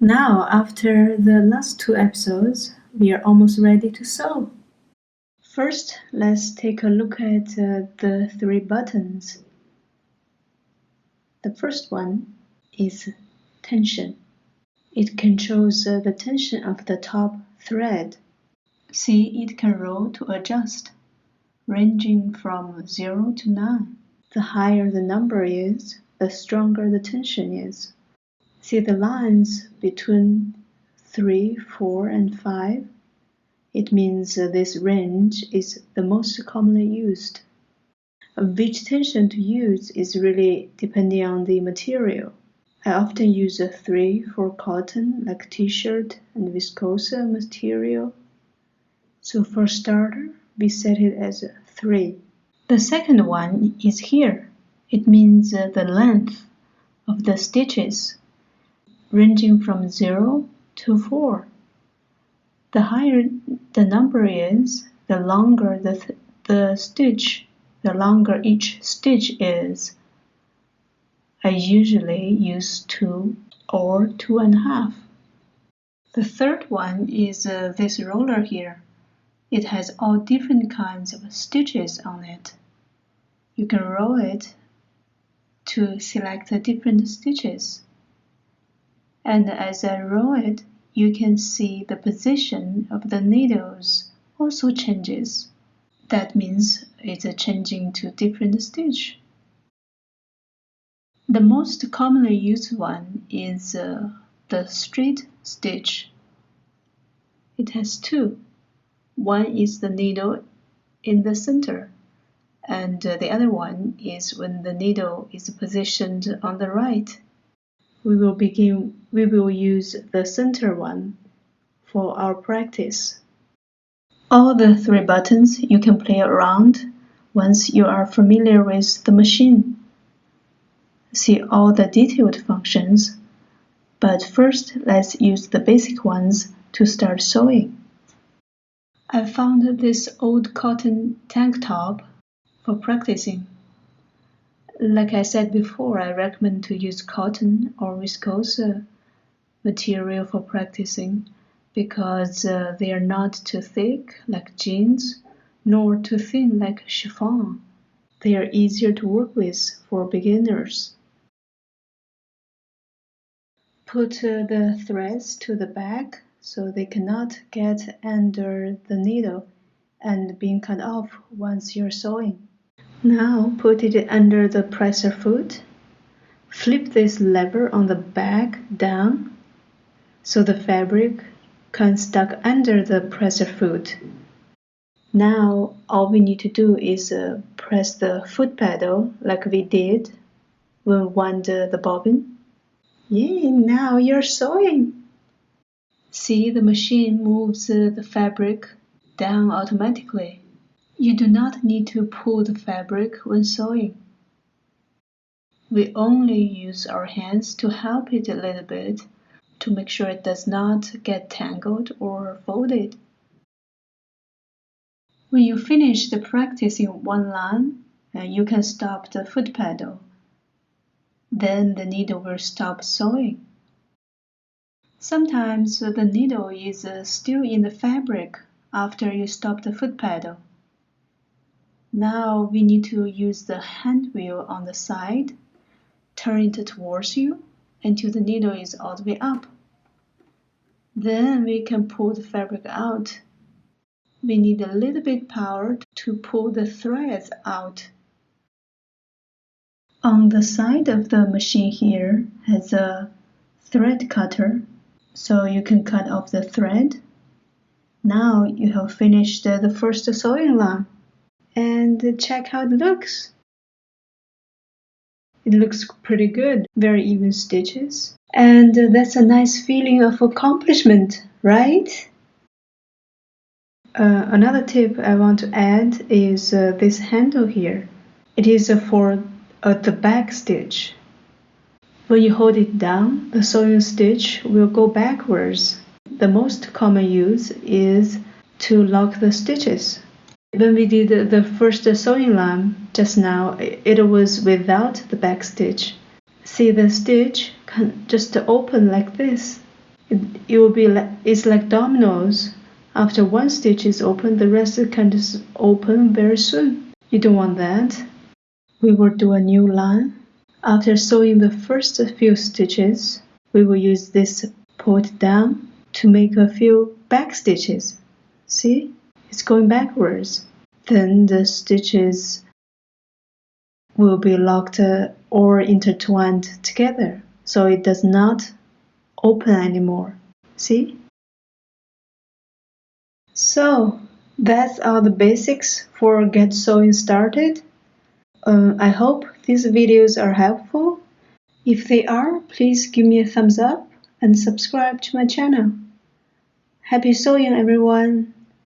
Now, after the last two episodes, we are almost ready to sew. First, let's take a look at the three buttons. The first one is tension. It controls the tension of the top thread. See, it can roll to adjust, ranging from 0 to 9. The higher the number is, the stronger the tension is. See the lines between 3, 4, and 5? It means this range is the most commonly used. Which tension to use is really depending on the material. I often use a 3 for cotton, like t-shirt and viscose material. So for starter, we set it as 3. The second one is here. It means the length of the stitches, ranging from 0 to 4. The higher the number is, the longer the longer each stitch is. I usually use 2 or 2.5. The third one is this roller here. It has all different kinds of stitches on it. You can roll it to select the different stitches. And as I roll it, you can see the position of the needles also changes. That means it's changing to different stitch. The most commonly used one is the straight stitch. It has two. One is the needle in the center, and the other one is when the needle is positioned on the right. We will use the center one for our practice. All the three buttons you can play around once you are familiar with the machine. See all the detailed functions, but first let's use the basic ones to start sewing. I found this old cotton tank top for practicing. Like I said before, I recommend to use cotton or viscose material for practicing because they are not too thick like jeans, nor too thin like chiffon. They are easier to work with for beginners. Put the threads to the back so they cannot get under the needle and being cut off once you're sewing. Now put it under the presser foot. Flip this lever on the back down so the fabric can stuck under the presser foot. Now all we need to do is press the foot pedal like we did when we wound the bobbin. Yay, now you're sewing! See, the machine moves the fabric down automatically. You do not need to pull the fabric when sewing. We only use our hands to help it a little bit to make sure it does not get tangled or folded. When you finish the practice in one line, you can stop the foot pedal. Then the needle will stop sewing. Sometimes the needle is still in the fabric after you stop the foot pedal. Now we need to use the hand wheel on the side, turn it towards you until the needle is all the way up. Then we can pull the fabric out. We need a little bit power to pull the threads out. On the side of the machine here has a thread cutter, so you can cut off the thread. Now you have finished the first sewing line. And check how it looks. It looks pretty good, very even stitches. And that's a nice feeling of accomplishment, right? Another tip I want to add is this handle here. It is for the back stitch. When you hold it down, the sewing stitch will go backwards. The most common use is to lock the stitches. When we did the first sewing line just now, it was without the back stitch. See, the stitch can just open like this. it will be like, it's like dominoes. After one stitch is open, the rest can just open very soon. You don't want that. We will do a new line. After sewing the first few stitches, we will use this pulled down to make a few back stitches. See? It's going backwards. Then the stitches will be locked or intertwined together, so it does not open anymore. See? So, that's all the basics for get sewing started. I hope these videos are helpful. If they are, please give me a thumbs up and subscribe to my channel. Happy sewing, everyone!